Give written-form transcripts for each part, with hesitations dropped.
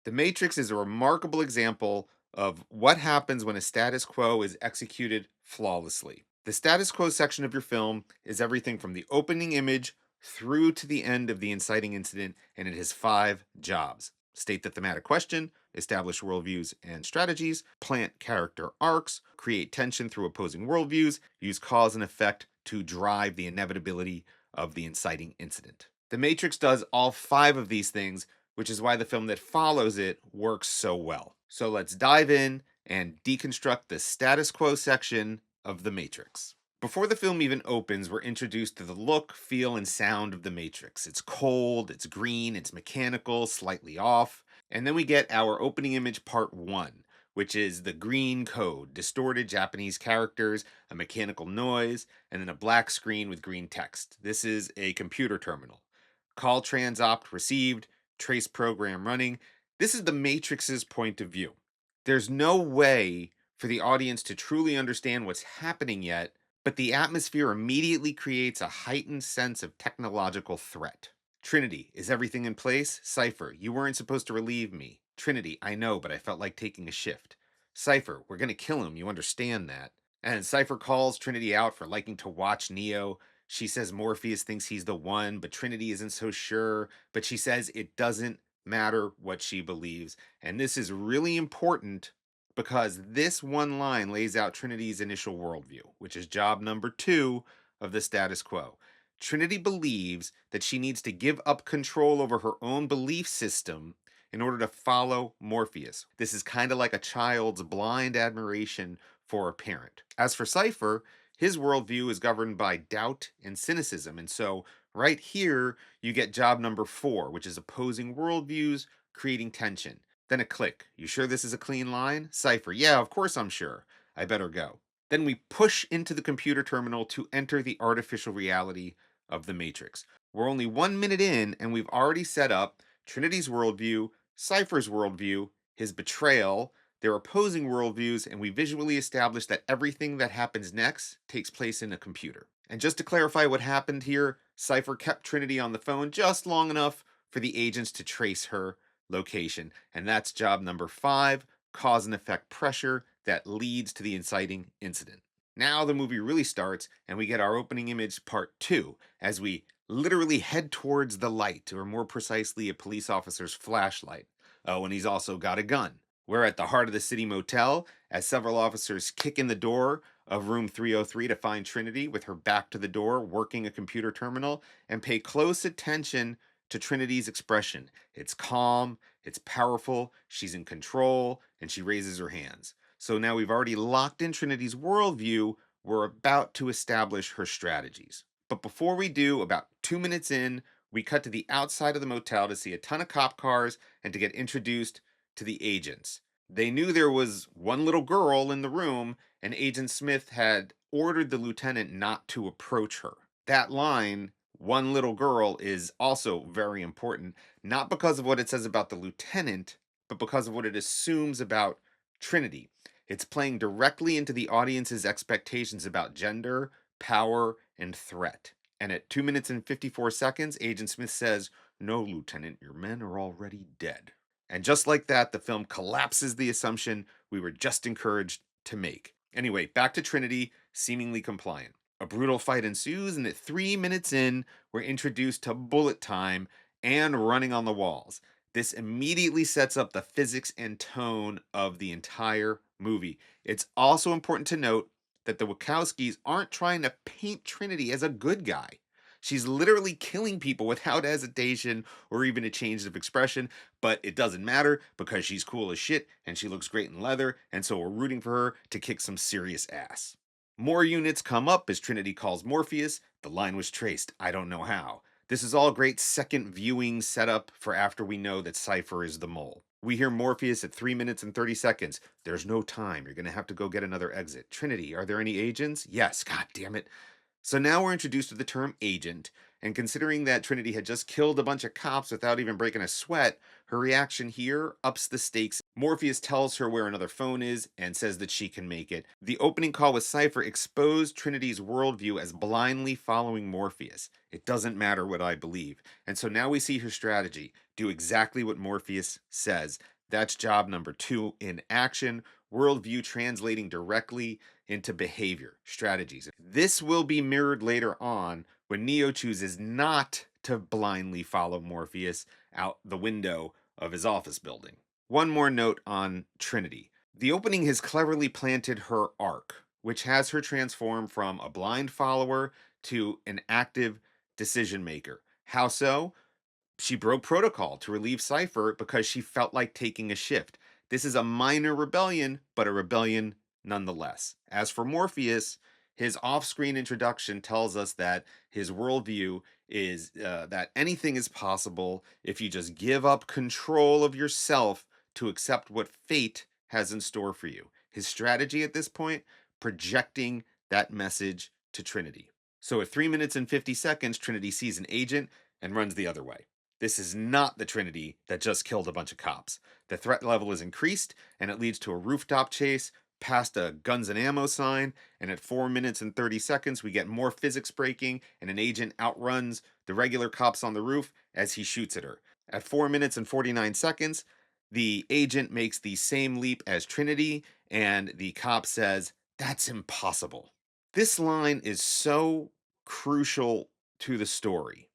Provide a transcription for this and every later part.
The Matrix is a remarkable example of what happens when a status quo is executed flawlessly. The status quo section of your film is everything from the opening image through to the end of the inciting incident, and it has five jobs: state the thematic question, establish worldviews and strategies, plant character arcs, create tension through opposing worldviews, use cause and effect to drive the inevitability of the inciting incident. The Matrix does all five of these things, which is why the film that follows it works so well. So let's dive in and deconstruct the status quo section of The Matrix. Before the film even opens, we're introduced to the look, feel, and sound of The Matrix. It's cold, it's green, it's mechanical, slightly off. And then we get our opening image part one, which is the green code, distorted Japanese characters, a mechanical noise, and then a black screen with green text. This is a computer terminal. Call transopt received, trace program running. This is the Matrix's point of view. There's no way for the audience to truly understand what's happening yet, but the atmosphere immediately creates a heightened sense of technological threat. Trinity, is everything in place? Cypher, you weren't supposed to relieve me. Trinity, I know, but I felt like taking a shift. Cypher, we're gonna kill him, you understand that. And Cypher calls Trinity out for liking to watch Neo. She says Morpheus thinks he's the one, but Trinity isn't so sure. But she says it doesn't matter what she believes. And this is really important because this one line lays out Trinity's initial worldview, which is job number two of the status quo. Trinity believes that she needs to give up control over her own belief system in order to follow Morpheus. This is kind of like a child's blind admiration for a parent. As for Cypher, his worldview is governed by doubt and cynicism. And so, right here, you get job number four, which is opposing worldviews, creating tension. Then a click. You sure this is a clean line? Cypher, yeah, of course I'm sure. I better go. Then we push into the computer terminal to enter the artificial reality of the Matrix. We're only 1 minute in, and we've already set up Trinity's worldview, Cypher's worldview, his betrayal, their opposing worldviews, and we visually establish that everything that happens next takes place in a computer. And just to clarify what happened here, Cypher kept Trinity on the phone just long enough for the agents to trace her location. And that's job number five: cause and effect pressure that leads to the inciting incident. Now the movie really starts, and we get our opening image part two as we literally head towards the light, or more precisely, a police officer's flashlight. Oh, and he's also got a gun. We're at the heart of the city motel as several officers kick in the door of room 303 to find Trinity with her back to the door, working a computer terminal, and pay close attention to Trinity's expression. It's calm, it's powerful, she's in control, and she raises her hands. So now we've already locked in Trinity's worldview. We're about to establish her strategies. But before we do, about 2 minutes in, we cut to the outside of the motel to see a ton of cop cars and to get introduced to the agents. They knew there was one little girl in the room, and Agent Smith had ordered the lieutenant not to approach her. That line, one little girl, is also very important, not because of what it says about the lieutenant, but because of what it assumes about Trinity. It's playing directly into the audience's expectations about gender, power, and threat. And at 2 minutes and 54 seconds, Agent Smith says, "No, Lieutenant, your men are already dead." And just like that, the film collapses the assumption we were just encouraged to make. Anyway, back to Trinity, seemingly compliant. A brutal fight ensues, and at 3 minutes in, we're introduced to bullet time and running on the walls. This immediately sets up the physics and tone of the entire movie. It's also important to note that the Wachowskis aren't trying to paint Trinity as a good guy. She's literally killing people without hesitation or even a change of expression, but it doesn't matter because she's cool as shit and she looks great in leather, and so we're rooting for her to kick some serious ass. More units come up as Trinity calls Morpheus. The line was traced. I don't know how. This is all great second viewing setup for after we know that Cypher is the mole. We hear Morpheus at 3 minutes and 30 seconds. There's no time. You're going to have to go get another exit. Trinity, are there any agents? Yes. God damn it. So now we're introduced to the term agent, and considering that Trinity had just killed a bunch of cops without even breaking a sweat, her reaction here ups the stakes. Morpheus tells her where another phone is and says that she can make it. The opening call with Cypher exposed Trinity's worldview as blindly following Morpheus. It doesn't matter what I believe. And so now we see her strategy: do exactly what Morpheus says. That's job number 2 in action, worldview translating directly into behavior, strategies. This will be mirrored later on when Neo chooses not to blindly follow Morpheus out the window of his office building. One more note on Trinity. The opening has cleverly planted her arc, which has her transform from a blind follower to an active decision maker. How so? She broke protocol to relieve Cypher because she felt like taking a shift. This is a minor rebellion, but a rebellion nonetheless. As for Morpheus, his off screen introduction tells us that his worldview is that anything is possible if you just give up control of yourself to accept what fate has in store for you. His strategy at this point, projecting that message to Trinity. So at 3 minutes and 50 seconds, Trinity sees an agent and runs the other way. This is not the Trinity that just killed a bunch of cops. The threat level is increased, and it leads to a rooftop chase past a guns and ammo sign. And at 4 minutes and 30 seconds, we get more physics breaking, and an agent outruns the regular cops on the roof as he shoots at her. At 4 minutes and 49 seconds, the agent makes the same leap as Trinity, and the cop says, "That's impossible." This line is so crucial to the story.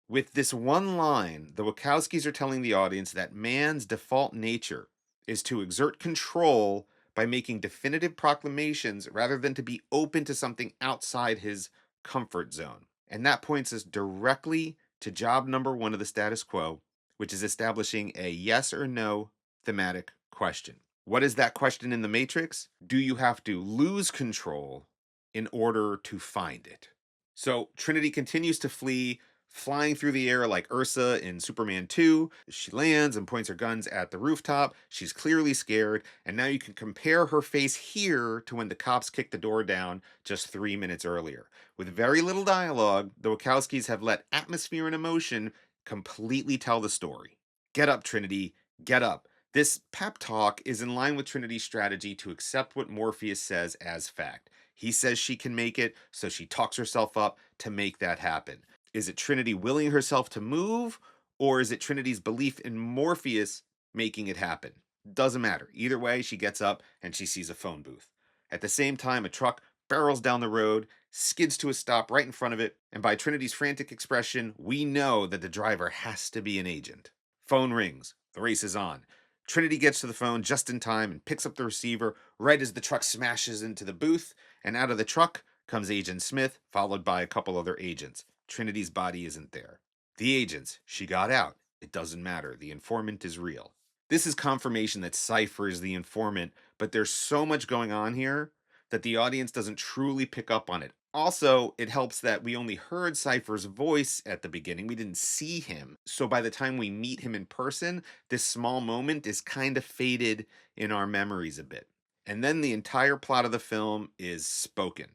With this one line, the Wachowskis are telling the audience that man's default nature is to exert control by making definitive proclamations rather than to be open to something outside his comfort zone. And that points us directly to job number 1 of the status quo, which is establishing a yes or no thematic question. What is that question in the Matrix? Do you have to lose control in order to find it? So Trinity continues to flee, flying through the air like Ursa in Superman 2. She lands and points her guns at the rooftop. She's clearly scared, and now you can compare her face here to when the cops kicked the door down just 3 minutes earlier. With very little dialogue, the Wachowskis have let atmosphere and emotion completely tell the story. Get up, Trinity. Get up. This pep talk is in line with Trinity's strategy to accept what Morpheus says as fact. He says she can make it, so she talks herself up to make that happen. Is it Trinity willing herself to move, or is it Trinity's belief in Morpheus making it happen? Doesn't matter. Either way, she gets up and she sees a phone booth. At the same time, a truck barrels down the road, skids to a stop right in front of it, and by Trinity's frantic expression, we know that the driver has to be an agent. Phone rings. The race is on. Trinity gets to the phone just in time and picks up the receiver right as the truck smashes into the booth, and out of the truck comes Agent Smith, followed by a couple other agents. Trinity's body isn't there. The agents, she got out. It doesn't matter. The informant is real. This is confirmation that Cypher is the informant, but there's so much going on here that the audience doesn't truly pick up on it. Also, it helps that we only heard Cypher's voice at the beginning. We didn't see him. So by the time we meet him in person, this small moment is kind of faded in our memories a bit. And then the entire plot of the film is spoken.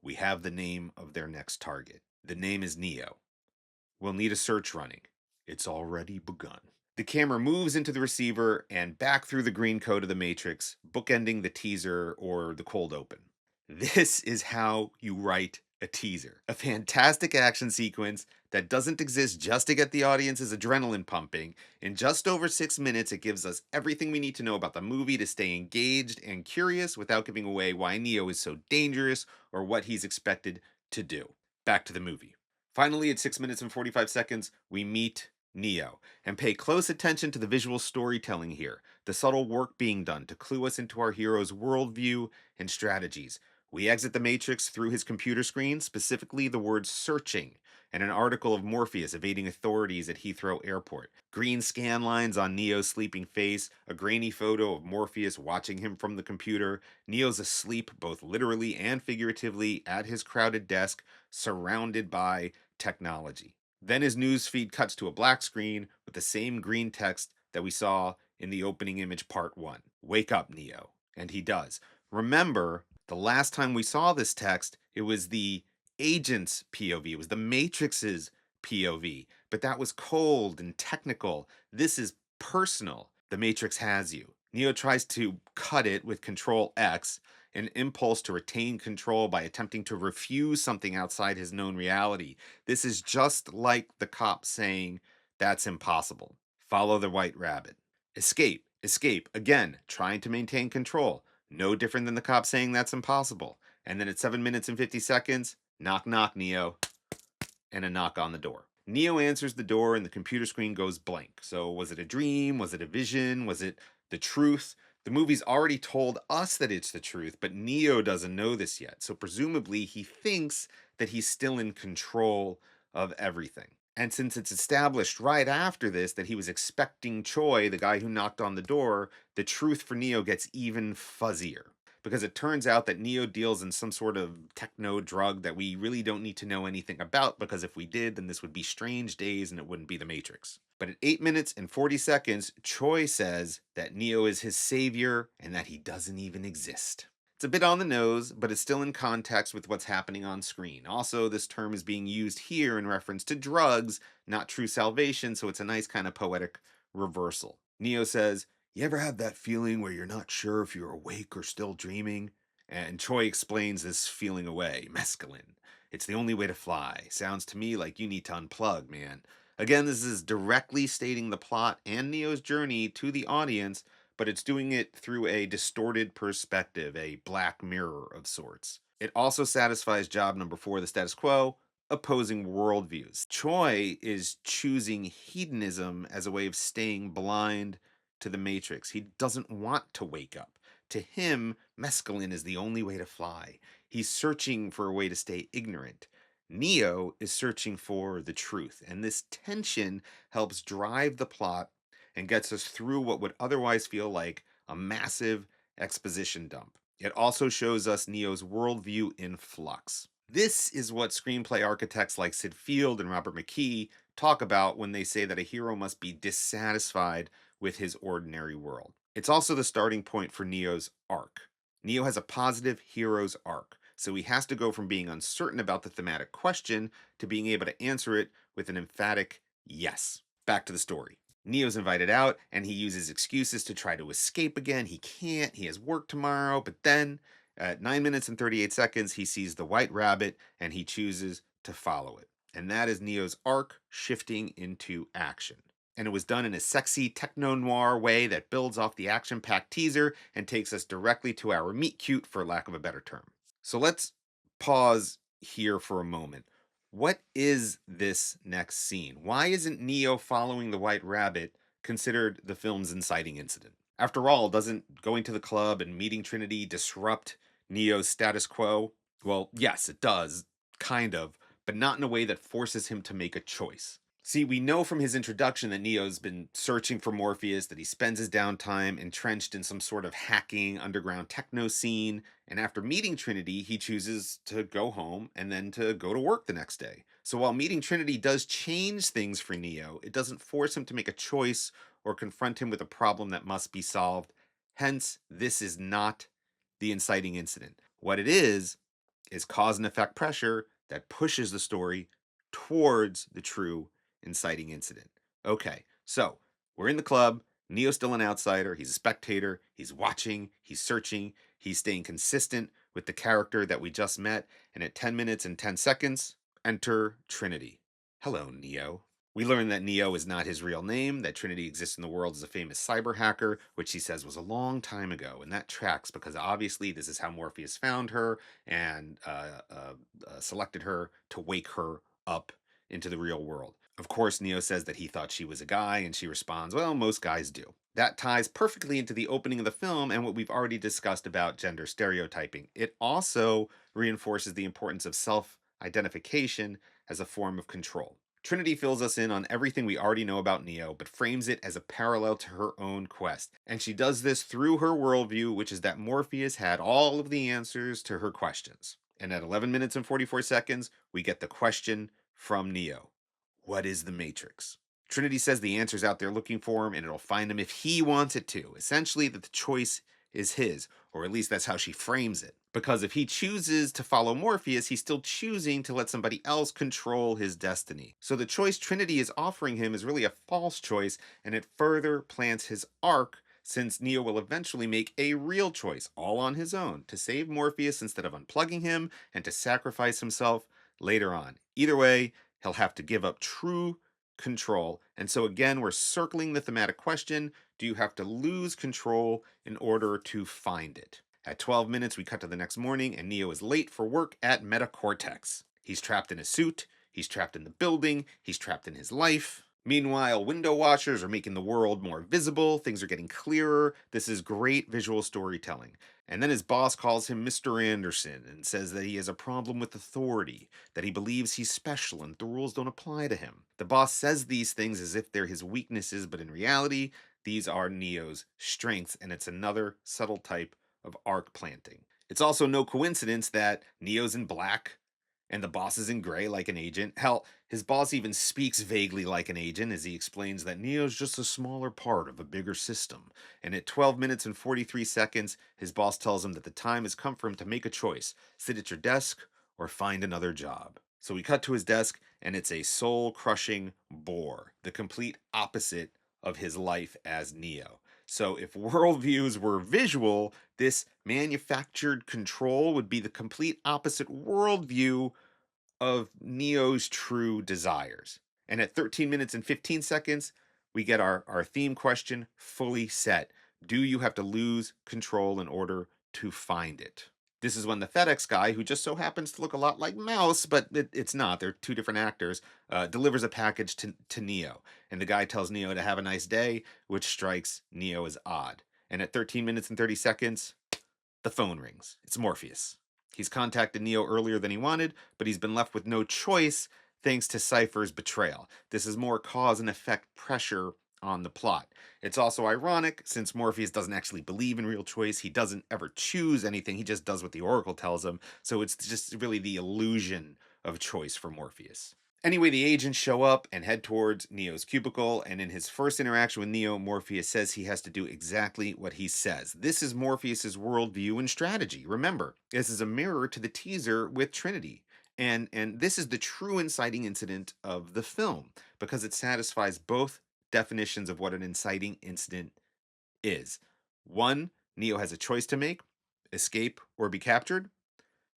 We have the name of their next target. The name is Neo. We'll need a search running. It's already begun. The camera moves into the receiver and back through the green code of the Matrix, bookending the teaser or the cold open. This is how you write a teaser. A fantastic action sequence that doesn't exist just to get the audience's adrenaline pumping. In just over 6 minutes, it gives us everything we need to know about the movie to stay engaged and curious without giving away why Neo is so dangerous or what he's expected to do. Back to the movie. Finally, at 6 minutes and 45 seconds, we meet Neo, and pay close attention to the visual storytelling here, the subtle work being done to clue us into our hero's worldview and strategies. We exit the Matrix through his computer screen, specifically the word searching, and an article of Morpheus evading authorities at Heathrow Airport. Green scan lines on Neo's sleeping face, a grainy photo of Morpheus watching him from the computer. Neo's asleep, both literally and figuratively, at his crowded desk, surrounded by technology. Then his news feed cuts to a black screen with the same green text that we saw in the opening image part 1. Wake up, Neo. And he does. Remember, the last time we saw this text, it was the agent's POV. It was the Matrix's POV. But that was cold and technical. This is personal. The Matrix has you. Neo tries to cut it with Control X, an impulse to retain control by attempting to refuse something outside his known reality. This is just like the cop saying, "That's impossible. Follow the white rabbit." Escape. Escape, again, trying to maintain control. No different than the cop saying that's impossible. And then at 7 minutes and 50 seconds, knock, knock, Neo, and a knock on the door. Neo answers the door and the computer screen goes blank. So, was it a dream? Was it a vision? Was it the truth? The movie's already told us that it's the truth, but Neo doesn't know this yet. So, presumably, he thinks that he's still in control of everything. And since it's established right after this that he was expecting Choi, the guy who knocked on the door, the truth for Neo gets even fuzzier because it turns out that Neo deals in some sort of techno drug that we really don't need to know anything about, because if we did, then this would be Strange Days and it wouldn't be The Matrix. But at 8 minutes and 40 seconds, Choi says that Neo is his savior and that he doesn't even exist. It's a bit on the nose, but it's still in context with what's happening on screen. Also, this term is being used here in reference to drugs, not true salvation, so it's a nice kind of poetic reversal. Neo says, "You ever have that feeling where you're not sure if you're awake or still dreaming?" And Choi explains this feeling away. Mescaline. It's the only way to fly. Sounds to me like you need to unplug, man. Again, this is directly stating the plot and Neo's journey to the audience, but it's doing it through a distorted perspective, a black mirror of sorts. It also satisfies job number 4, the status quo, opposing worldviews. Choi is choosing hedonism as a way of staying blind to the Matrix. He doesn't want to wake up. To him, mescaline is the only way to fly. He's searching for a way to stay ignorant. Neo is searching for the truth, and this tension helps drive the plot and gets us through what would otherwise feel like a massive exposition dump. It also shows us Neo's worldview in flux. This is what screenplay architects like Sid Field and Robert McKee talk about when they say that a hero must be dissatisfied with his ordinary world. It's also the starting point for Neo's arc. Neo has a positive hero's arc, so he has to go from being uncertain about the thematic question to being able to answer it with an emphatic yes. Back to the story. Neo's invited out, and he uses excuses to try to escape again. He can't, he has work tomorrow, but then at 9 minutes and 38 seconds, he sees the white rabbit and he chooses to follow it. And that is Neo's arc shifting into action. And it was done in a sexy techno noir way that builds off the action packed teaser and takes us directly to our meet cute, for lack of a better term. So let's pause here for a moment. What is this next scene? Why isn't Neo following the White Rabbit considered the film's inciting incident? After all, doesn't going to the club and meeting Trinity disrupt Neo's status quo? Well, yes, it does, kind of, but not in a way that forces him to make a choice. See, we know from his introduction that Neo's been searching for Morpheus, that he spends his downtime entrenched in some sort of hacking underground techno scene, and after meeting Trinity, he chooses to go home and then to go to work the next day. So while meeting Trinity does change things for Neo, it doesn't force him to make a choice or confront him with a problem that must be solved. Hence, this is not the inciting incident. What it is cause and effect pressure that pushes the story towards the true inciting incident. Okay, so we're in the club. Neo's still an outsider. He's a spectator. He's watching. He's searching. He's staying consistent with the character that we just met. And at 10 minutes and 10 seconds, enter Trinity. Hello, Neo. We learn that Neo is not his real name, that Trinity exists in the world as a famous cyber hacker, which he says was a long time ago. And that tracks because obviously this is how Morpheus found her and selected her to wake her up into the real world. Of course, Neo says that he thought she was a guy, and she responds, well, most guys do. That ties perfectly into the opening of the film and what we've already discussed about gender stereotyping. It also reinforces the importance of self-identification as a form of control. Trinity fills us in on everything we already know about Neo, but frames it as a parallel to her own quest. And she does this through her worldview, which is that Morpheus had all of the answers to her questions. And at 11 minutes and 44 seconds, we get the question from Neo. What is the Matrix? Trinity says the answer's out there looking for him, and it'll find him if he wants it to. Essentially, that the choice is his, or at least that's how she frames it. Because if he chooses to follow Morpheus, he's still choosing to let somebody else control his destiny. So the choice Trinity is offering him is really a false choice, and it further plants his arc, since Neo will eventually make a real choice, all on his own, to save Morpheus instead of unplugging him, and to sacrifice himself later on. Either way, he'll have to give up true control. And so, again, we're circling the thematic question: do you have to lose control in order to find it? At 12 minutes, we cut to the next morning, and Neo is late for work at Metacortex. He's trapped in a suit, he's trapped in the building, he's trapped in his life. Meanwhile, window washers are making the world more visible, things are getting clearer. This is great visual storytelling. And then his boss calls him Mr. Anderson and says that he has a problem with authority, that he believes he's special and the rules don't apply to him. The boss says these things as if they're his weaknesses, but in reality, these are Neo's strengths, and it's another subtle type of arc planting. It's also no coincidence that Neo's in black and the boss is in gray like an agent. Hell, his boss even speaks vaguely like an agent as he explains that Neo's just a smaller part of a bigger system. And at 12 minutes and 43 seconds, his boss tells him that the time has come for him to make a choice: sit at your desk or find another job. So we cut to his desk, and it's a soul crushing bore, the complete opposite of his life as Neo. So if worldviews were visual, this manufactured control would be the complete opposite worldview of Neo's true desires. And at 13 minutes and 15 seconds, we get our theme question fully set. Do you have to lose control in order to find it? This is when the FedEx guy, who just so happens to look a lot like Mouse, but it's not, they're two different actors, delivers a package to Neo. And the guy tells Neo to have a nice day, which strikes Neo as odd. And at 13 minutes and 30 seconds, the phone rings. It's Morpheus. He's contacted Neo earlier than he wanted, but he's been left with no choice thanks to Cypher's betrayal. This is more cause and effect pressure on the plot. It's also ironic since Morpheus doesn't actually believe in real choice. He doesn't ever choose anything. He just does what the Oracle tells him. So it's just really the illusion of choice for Morpheus. Anyway, the agents show up and head towards Neo's cubicle, and in his first interaction with Neo, Morpheus says he has to do exactly what he says. This is Morpheus's worldview and strategy. Remember, this is a mirror to the teaser with Trinity. And this is the true inciting incident of the film, because it satisfies both definitions of what an inciting incident is. One, Neo has a choice to make: escape or be captured.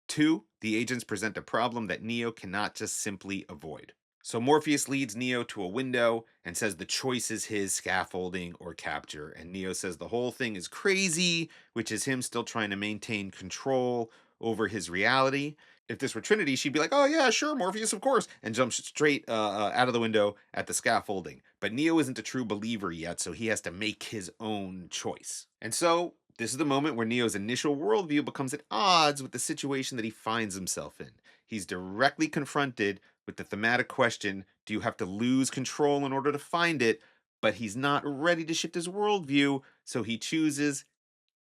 Two, the agents present a problem that Neo cannot just simply avoid. So Morpheus leads Neo to a window and says the choice is his: scaffolding or capture. And Neo says the whole thing is crazy, which is him still trying to maintain control over his reality. If this were Trinity, she'd be like, oh yeah, sure, Morpheus, of course, and jumps straight out of the window at the scaffolding. But Neo isn't a true believer yet, so he has to make his own choice. And so this is the moment where Neo's initial worldview becomes at odds with the situation that he finds himself in. He's directly confronted with the thematic question: do you have to lose control in order to find it? But he's not ready to shift his worldview, so he chooses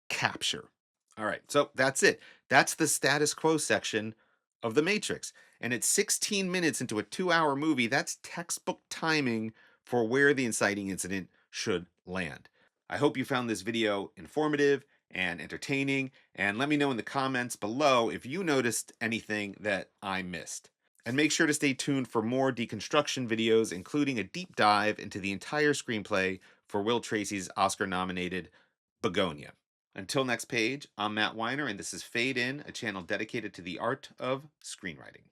capture. All right, so that's it. That's the status quo section of The Matrix. And it's 16 minutes into a 2-hour movie. That's textbook timing for where the inciting incident should land. I hope you found this video informative and entertaining, and let me know in the comments below if you noticed anything that I missed. And make sure to stay tuned for more deconstruction videos, including a deep dive into the entire screenplay for Will Tracy's Oscar-nominated Begonia. Until next page, I'm Matt Weiner, and this is Fade In, a channel dedicated to the art of screenwriting.